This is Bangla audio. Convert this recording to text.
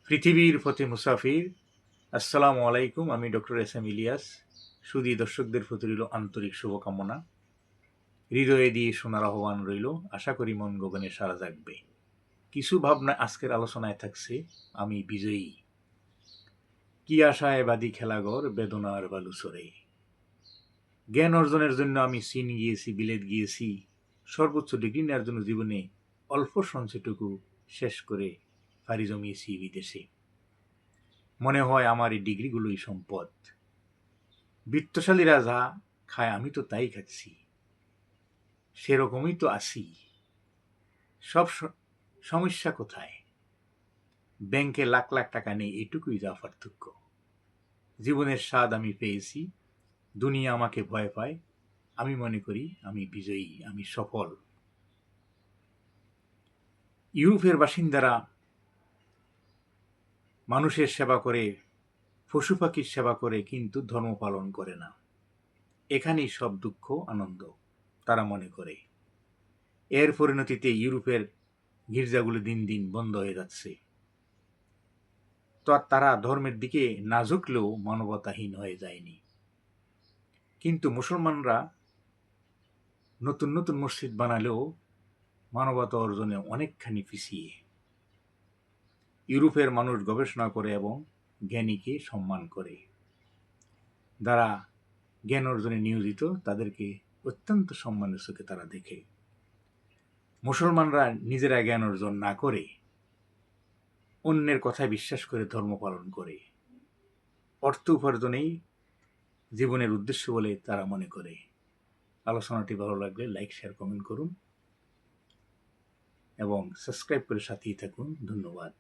পৃথিবীর পথে মুসাফির। আসসালামু আলাইকুম। আমি ডক্টর এস এম ইলিয়াস। সুধী দর্শকদের প্রতি রইল আন্তরিক শুভকামনা। হৃদয়ে দিয়ে শোনার আহ্বান রইল। আশা করি মন গগনে সারা জাগবে। কিছু ভাবনা আজকের আলোচনায় থাকছে আমি বিজয়ী। কি আশায় বাদী খেলাঘর, বেদনার বালুচরে। জ্ঞান অর্জনের জন্য আমি চীন গিয়েছি, বিলেত গিয়েছি। সর্বোচ্চ ডিগ্রি নেওয়ার জন্য জীবনে অল্প সঞ্চয়টুকু শেষ করে পাড়ি জমিয়েছি বিদেশে। মনে হয় আমার এই ডিগ্রিগুলোই সম্পদ। বিত্তশালীরা যা খায় আমি তো তাই খাচ্ছি, সেরকমই তো আছি। সব সমস্যা কোথায়? ব্যাংকে লাখ লাখ টাকা নেই, এটুকুই যা পার্থক্য। জীবনের স্বাদ আমি পেয়েছি, দুনিয়া আমাকে ভয় পায়। আমি মনে করি আমি বিজয়ী, আমি সফল। ইউরোপের বাসিন্দারা মানুষের সেবা করে, পশু পাখির সেবা করে, কিন্তু ধর্ম পালন করে না। এখানেই সব দুঃখ আনন্দ তারা মনে করে। এর পরিণতিতে ইউরোপের গির্জাগুলো দিন দিন বন্ধ হয়ে যাচ্ছে। তো তারা ধর্মের দিকে না ঝুঁকলেও মানবতাহীন হয়ে যায়নি। কিন্তু মুসলমানরা নতুন নতুন মসজিদ বানালেও মানবতা অর্জনে অনেকখানি পিছিয়ে। ইউরোপের মানুষ গবেষণা করে এবং জ্ঞানীকে সম্মান করে। যারা জ্ঞান অর্জনে নিয়োজিত তাদেরকে অত্যন্ত সম্মানের চোখে তারা দেখে। মুসলমানরা নিজেরা জ্ঞান অর্জন না করে অন্যের কথায় বিশ্বাস করে ধর্ম পালন করে। অর্থ উপার্জনেই জীবনের উদ্দেশ্য বলে তারা মনে করে। আলোচনাটি ভালো লাগলে লাইক, শেয়ার, কমেন্ট করুন এবং সাবস্ক্রাইব করে সাথেই থাকুন। ধন্যবাদ।